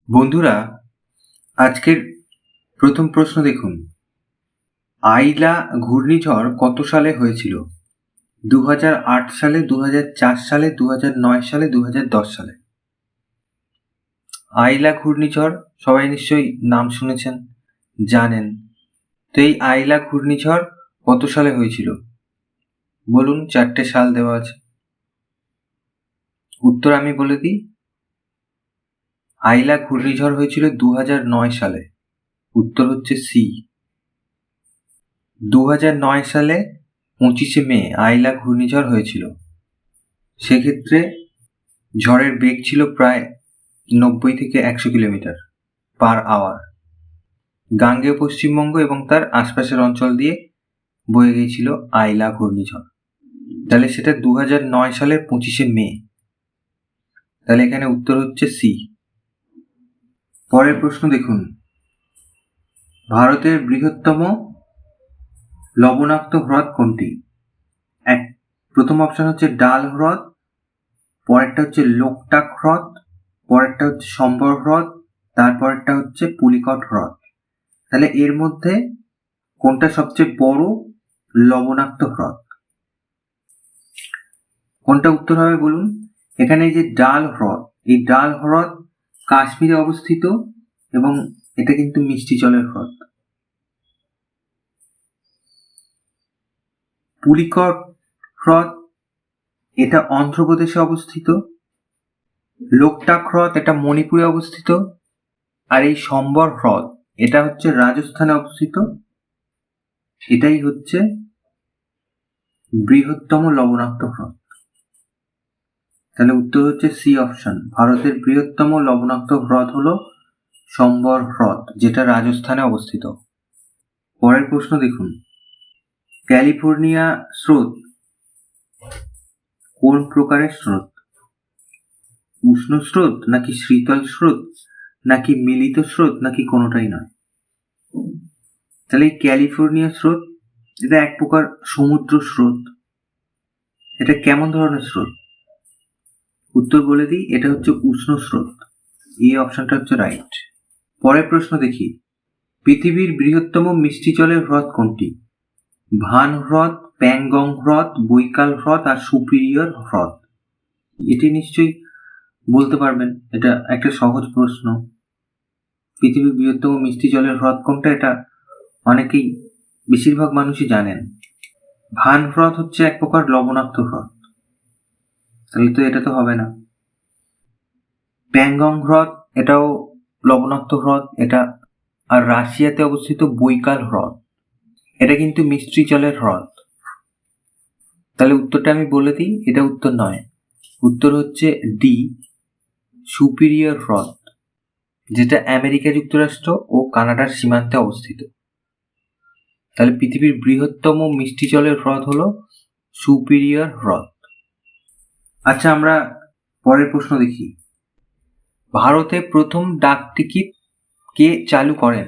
বন্ধুরা, আজকের প্রথম প্রশ্ন দেখুন। আইলা ঘূর্ণিঝড় কত সালে হয়েছিল? 2008 সালে, 2004 সালে, 2009 সালে, 2010 সালে। আইলা ঘূর্ণিঝড় সবাই নিশ্চয়ই নাম শুনেছেন, জানেন। তো এই আইলা ঘূর্ণিঝড় কত সালে হয়েছিল? বলুন, 4টে সাল দেওয়া আছে। উত্তর আমি বলে দিই। আইলা ঘূর্ণিঝড় হয়েছিল 2009 সালে। উত্তর হচ্ছে সি। 2009 সালে 25শে মে আইলা ঘূর্ণিঝড় হয়েছিল। সেক্ষেত্রে ঝড়ের বেগ ছিল প্রায় 90 থেকে 100 কিলোমিটার পার আওয়ার। গাঙ্গেয় পশ্চিমবঙ্গ এবং তার আশপাশের অঞ্চল দিয়ে বয়ে গিয়েছিল আইলা ঘূর্ণিঝড়। তাহলে সেটা 2009 সালের 25শে মে। তাহলে এখানে উত্তর হচ্ছে সি। পরের প্রশ্ন দেখুন। ভারতের বৃহত্তম লবণাক্ত হ্রদ কোনটি? প্রথম অপশন হচ্ছে ডাল হ্রদ, পরেরটা হচ্ছে লোকটাক হ্রদ, পরেরটা হচ্ছে সম্বর হ্রদ, তারপরেরটা হচ্ছে পুলিকট হ্রদ। তাহলে এর মধ্যে কোনটা সবচেয়ে বড় লবণাক্ত হ্রদ? কোনটা উত্তর হবে বলুন? এখানে এই যে ডাল হ্রদ, এই ডাল হ্রদ কাশ্মীরে অবস্থিত এবং এটা কিন্তু মিষ্টি জলের হ্রদ। পুলিকট হ্রদ এটা অন্ধ্রপ্রদেশে অবস্থিত। লোকটাক হ্রদ এটা মণিপুরে অবস্থিত। আর এই সম্বর হ্রদ এটা হচ্ছে রাজস্থানে অবস্থিত। এটাই হচ্ছে বৃহত্তম লবণাক্ত হ্রদ। তাহলে উত্তর হচ্ছে সি অপশন। ভারতের বৃহত্তম লবণাক্ত হ্রদ হলো সম্বর হ্রদ, যেটা রাজস্থানে অবস্থিত। পরের প্রশ্ন দেখুন। ক্যালিফোর্নিয়া স্রোত কোন প্রকারের স্রোত? উষ্ণ স্রোত, নাকি শীতল স্রোত, নাকি মিলিত স্রোত, নাকি কোনোটাই নয়? তাহলে এই ক্যালিফোর্নিয়া স্রোত এটা এক প্রকার সমুদ্র স্রোত। এটা কেমন ধরনের স্রোত? উত্তর বলে দিই, এটা হচ্ছে উষ্ণ স্রোত। এই অপশনটা হচ্ছে রাইট। পরের প্রশ্ন দেখি। পৃথিবীর বৃহত্তম মিষ্টি জলের হ্রদ কোনটি? ভান হ্রদ, প্যাংগং হ্রদ, বৈকাল হ্রদ আর সুপিরিয়র হ্রদ। এটি নিশ্চয়ই বলতে পারবেন, এটা একটা সহজ প্রশ্ন। পৃথিবীর বৃহত্তম মিষ্টি জলের হ্রদ কোনটা এটা অনেকেই, বেশিরভাগ মানুষই জানেন। ভান হ্রদ হচ্ছে এক প্রকার লবণাক্ত হ্রদ, তাহলে তো এটা তো হবে না। প্যাংগং হ্রদ এটাও লবণাক্ত হ্রদ এটা। আর রাশিয়াতে অবস্থিত বৈকাল হ্রদ এটা কিন্তু মিষ্টি জলের হ্রদ। তাহলে উত্তরটা আমি বলে দিই, এটা উত্তর নয়। উত্তর হচ্ছে ডি, সুপিরিয়র হ্রদ, যেটা আমেরিকা যুক্তরাষ্ট্র ও কানাডার সীমান্তে অবস্থিত। তাহলে পৃথিবীর বৃহত্তম মিষ্টি জলের হ্রদ হলো সুপিরিয়র হ্রদ। আচ্ছা, আমরা পরের প্রশ্ন দেখি। ভারতে প্রথম ডাক টিকিট কে চালু করেন?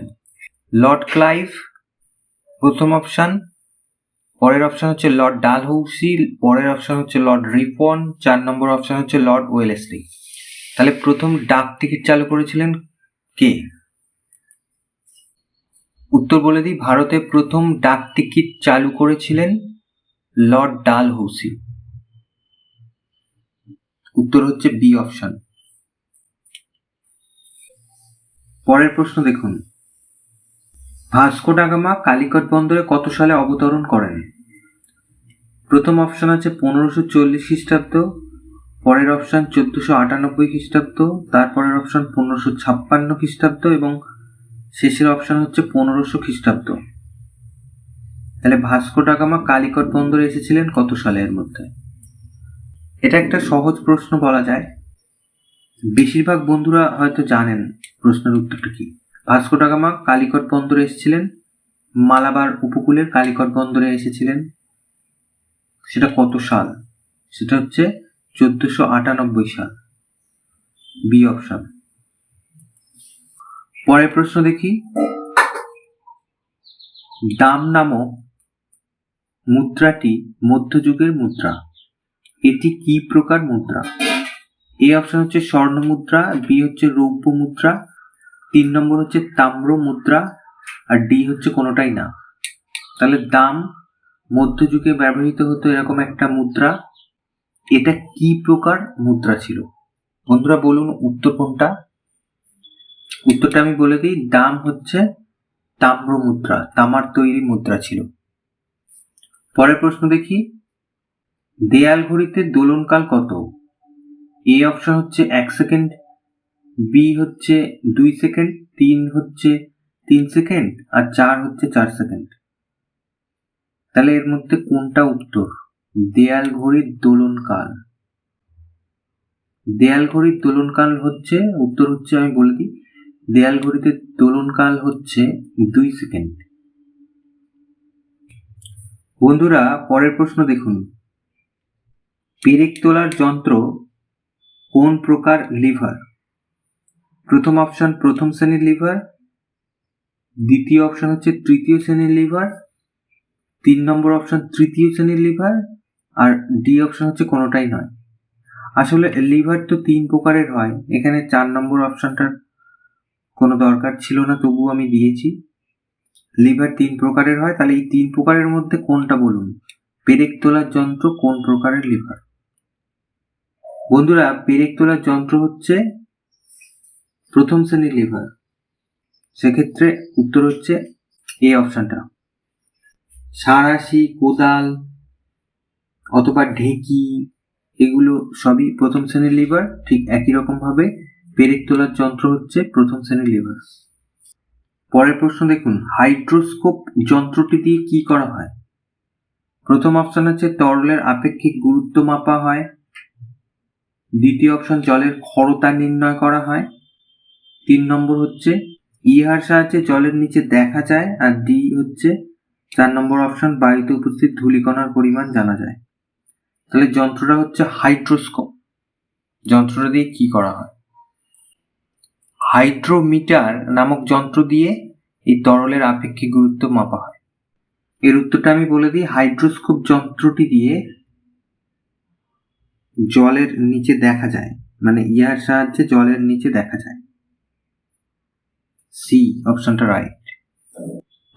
লর্ড ক্লাইভ প্রথম অপশন, পরের অপশন হচ্ছে লর্ড ডালহৌসি, পরের অপশন হচ্ছে লর্ড রিপন, 4 নম্বর অপশন হচ্ছে লর্ড ওয়েলেসলি। তাহলে প্রথম ডাক টিকিট চালু করেছিলেন কে? উত্তর বলে দিই, ভারতে প্রথম ডাক টিকিট চালু করেছিলেন লর্ড ডালহৌসি। উত্তর হচ্ছে বি অপশন। পরের প্রশ্ন দেখুন। ভাস্কো ডা গামা কালিকট বন্দরে কত সালে অবতরণ করেন? প্রথম অপশন আছে 1540 খ্রিস্টাব্দ, পরের অপশন 1498 খ্রিস্টাব্দ, তারপরের অপশন 1556 খ্রিস্টাব্দ এবং শেষের অপশন হচ্ছে 1500 খ্রিস্টাব্দ। তাহলে ভাস্কো ডা গামা কালিকট বন্দরে এসেছিলেন কত সালের মধ্যে? এটা একটা সহজ প্রশ্ন বলা যায়, বেশিরভাগ বন্ধুরা হয়তো জানেন প্রশ্নের উত্তরটা কি। ভাস্কো ডা গামা কালিকট বন্দরে এসেছিলেন, মালাবার উপকূলের কালিকট বন্দরে এসেছিলেন। সেটা কত সাল? সেটা হচ্ছে 1498 সাল। B option. পরের প্রশ্ন দেখি। দাম নামক মুদ্রাটি মধ্যযুগের মুদ্রা। এটি কি প্রকার মুদ্রা? এ অপশন হচ্ছে স্বর্ণ মুদ্রা, বি হচ্ছে রৌপ্য মুদ্রা, 3 নম্বর হচ্ছে তাম্র মুদ্রা, আর ডি হচ্ছে কোনোটাই না। তাহলে দাম মধ্যযুগে ব্যবহৃত হতো এরকম একটা মুদ্রা, এটা কি প্রকার মুদ্রা ছিল? বন্ধুরা বলুন উত্তর কোনটা? উত্তরটা আমি বলে দিই, দাম হচ্ছে তাম্র মুদ্রা, তামার তৈরি মুদ্রা ছিল। পরের প্রশ্ন দেখি, দেয়াল ঘড়িতে দোলনকাল কত? এ অপশন হচ্ছে 1 সেকেন্ড, বি হচ্ছে 2 সেকেন্ড, 3 হচ্ছে 3 সেকেন্ড, আর 4 হচ্ছে 4 সেকেন্ড। তাহলে এর মধ্যে কোনটা উত্তর? দেয়াল ঘড়ির দোলনকাল, দেয়াল ঘড়ির দোলনকাল হচ্ছে, উত্তর হচ্ছে আমি বলে দিই, দেয়াল ঘড়িতে দোলনকাল হচ্ছে 2 সেকেন্ড। বন্ধুরা পরের প্রশ্ন দেখুন, পেরেক তোলার যন্ত্র কোন প্রকার লিভার? প্রথম অপশন প্রথম শ্রেণীর লিভার, দ্বিতীয় অপশন হচ্ছে তৃতীয় শ্রেণীর লিভার, 3 নম্বর অপশন তৃতীয় শ্রেণীর লিভার, আর ডি অপশন হচ্ছে কোনোটাই নয়। আসলে লিভার তো 3 প্রকারের হয়, এখানে 4 নম্বর অপশনটার কোনো দরকার ছিল না, তবুও আমি দিয়েছি। লিভার 3 প্রকারের হয়, তাহলে এই 3 প্রকারের মধ্যে কোনটা বলুন? পেরেক তোলার যন্ত্র কোন প্রকারের লিভার? বন্ধুরা পেরেক তোলার যন্ত্র হচ্ছে প্রথম শ্রেণীর লিভার, সেক্ষেত্রে উত্তর হচ্ছে এই অপশনটা। সাঁড়াশি, কোদাল অথবা ঢেঁকি, এগুলো সবই প্রথম শ্রেণীর লিভার, ঠিক একই রকম ভাবে পেরেক তোলার যন্ত্র হচ্ছে প্রথম শ্রেণীর লিভার। পরের প্রশ্ন দেখুন, হাইড্রোস্কোপ যন্ত্রটি দিয়ে কি করা হয়? প্রথম অপশন হচ্ছে তরলের আপেক্ষিক গুরুত্ব মাপা হয়, দ্বিতীয় অপশন জলের ক্ষরতা নির্ণয় করা হয়, 3 নম্বর হচ্ছে ইহার সাহায্যে জলের নিচে দেখা যায়, আর ডি হচ্ছে 4 নম্বর অপশন বায়ুতে উপস্থিত ধূলিকণার পরিমাণ জানা যায়। তাহলে যন্ত্রটা হচ্ছে হাইড্রোস্কোপ। যন্ত্রটা দিয়ে কি করা হয়? হাইড্রোমিটার নামক যন্ত্র দিয়ে এই তরলের আপেক্ষিক গুরুত্ব মাপা হয়। এর উত্তরটা আমি বলে দিই, হাইড্রোস্কোপ যন্ত্রটি দিয়ে জলের নিচে দেখা যায়, মানে ইহার সাহায্যে জলের নিচে দেখা যায়। সি অপশনটা রাইট।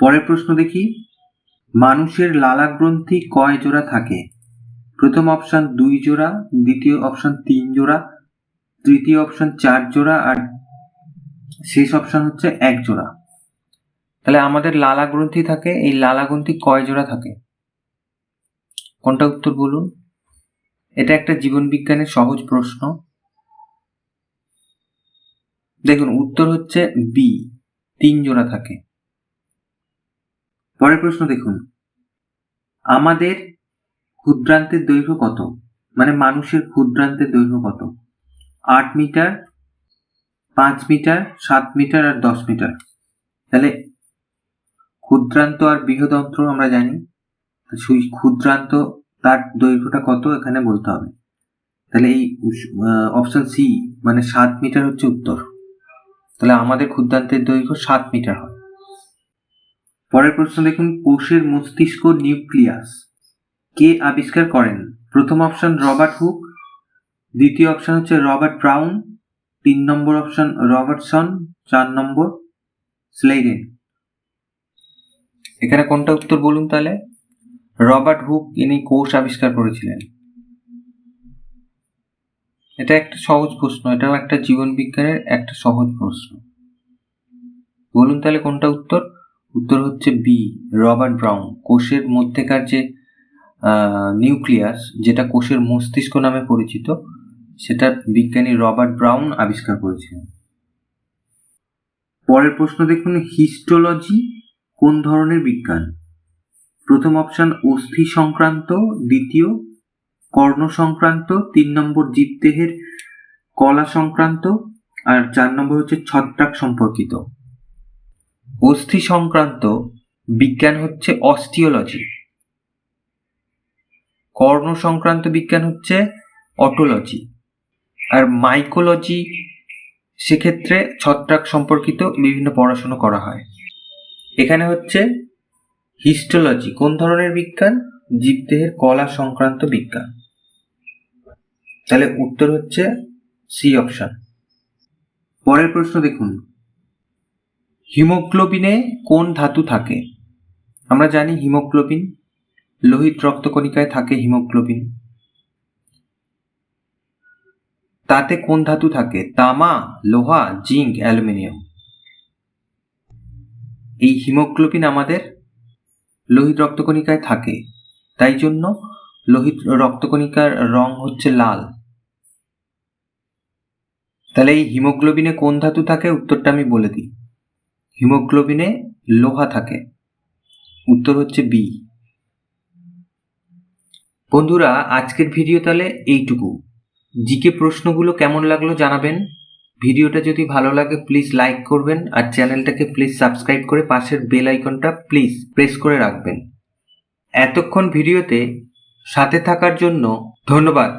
পরের প্রশ্ন দেখি, মানুষের লালা গ্রন্থি কয় জোড়া থাকে? প্রথম অপশন 2 জোড়া, দ্বিতীয় অপশন 3 জোড়া, তৃতীয় অপশন 4 জোড়া, আর শেষ অপশন হচ্ছে 1 জোড়া। তাহলে আমাদের লালা গ্রন্থি থাকে, এই লালা গ্রন্থি কয় জোড়া থাকে? কোনটা উত্তর বলুন? এটা একটা জীবন বিজ্ঞানের সহজ প্রশ্ন। দেখুন উত্তর হচ্ছে বি, 3 জোড়া থাকে। পরের প্রশ্ন দেখুন, আমাদের ক্ষুদ্রান্তের দৈর্ঘ্য কত? মানে মানুষের ক্ষুদ্রান্তের দৈর্ঘ্য কত? 8 মিটার, 5 মিটার, 7 মিটার, আর 10 মিটার। তাহলে ক্ষুদ্রান্ত আর বৃহদন্ত্র আমরা জানি, ক্ষুদ্রান্ত তার দৈর্ঘ্যটা কত এখানে বলতে হবে। তাহলে এই অপশন সি মানে 7 মিটার হচ্ছে উত্তর। তাহলে আমাদের ক্ষুদ্রান্তের দৈর্ঘ্য 7 মিটার হয়। পরের প্রশ্ন দেখুন, কোষের মস্তিষ্ক নিউক্লিয়াস কে আবিষ্কার করেন? প্রথম অপশন রবার্ট হুক, দ্বিতীয় অপশন হচ্ছে রবার্ট ব্রাউন, 3 নম্বর অপশন রবার্টসন, 4 নম্বর স্লেইডেন। এখানে কোনটা উত্তর বলুন তাহলে? রবার্ট হুক ইনি কোষ আবিষ্কার করেছিলেন। এটা একটা সহজ প্রশ্ন, এটাও একটা জীবন বিজ্ঞানের একটা সহজ প্রশ্ন। বলুন তাহলে কোনটা উত্তর? উত্তর হচ্ছে বি, রবার্ট ব্রাউন। কোষের মধ্যেকার যে নিউক্লিয়াস, যেটা কোষের মস্তিষ্ক নামে পরিচিত, সেটা বিজ্ঞানী রবার্ট ব্রাউন আবিষ্কার করেছিলেন। পরের প্রশ্ন দেখুন, হিস্টোলজি কোন ধরনের বিজ্ঞান? প্রথম অপশন অস্থি সংক্রান্ত, দ্বিতীয় কর্ণ সংক্রান্ত, 3 নম্বর জীবদেহের কলা সংক্রান্ত, আর 4 নম্বর হচ্ছে ছত্রাক সম্পর্কিত। অস্থি সংক্রান্ত বিজ্ঞান হচ্ছে অস্টিওলজি, কর্ণ সংক্রান্ত বিজ্ঞান হচ্ছে অটোলজি, আর মাইকোলজি সেক্ষেত্রে ছত্রাক সম্পর্কিত বিভিন্ন পড়াশোনা করা হয়। এখানে হচ্ছে হিস্টোলজি কোন ধরনের বিজ্ঞান? জীবদেহের কলা সংক্রান্ত বিজ্ঞান। তাহলে উত্তর হচ্ছে সি অপশন। পরের প্রশ্ন দেখুন, হিমোগ্লোবিনে কোন ধাতু থাকে? আমরা জানি হিমোগ্লোবিন লোহিত রক্তকণিকায় থাকে। হিমোগ্লোবিন তাতে কোন ধাতু থাকে? তামা, লোহা, জিঙ্ক, অ্যালুমিনিয়াম। এই হিমোগ্লোবিন আমাদের লোহিত রক্তকণিকায় থাকে, তাই জন্য লোহিত রক্তকণিকার রং হচ্ছে লাল। তাহলে এই হিমোগ্লোবিনে কোন ধাতু থাকে? উত্তরটা আমি বলে দিই, হিমোগ্লোবিনে লোহা থাকে। উত্তর হচ্ছে বি। বন্ধুরা, আজকের ভিডিও তাহলে এইটুকু। জিকে প্রশ্নগুলো কেমন লাগলো জানাবেন। ভিডিওটা যদি ভালো লাগে প্লিজ লাইক করবেন, আর চ্যানেলটাকে প্লিজ সাবস্ক্রাইব করে পাশের বেল আইকনটা প্লিজ প্রেস করে রাখবেন। এতক্ষণ ভিডিওতে সাথে থাকার জন্য ধন্যবাদ।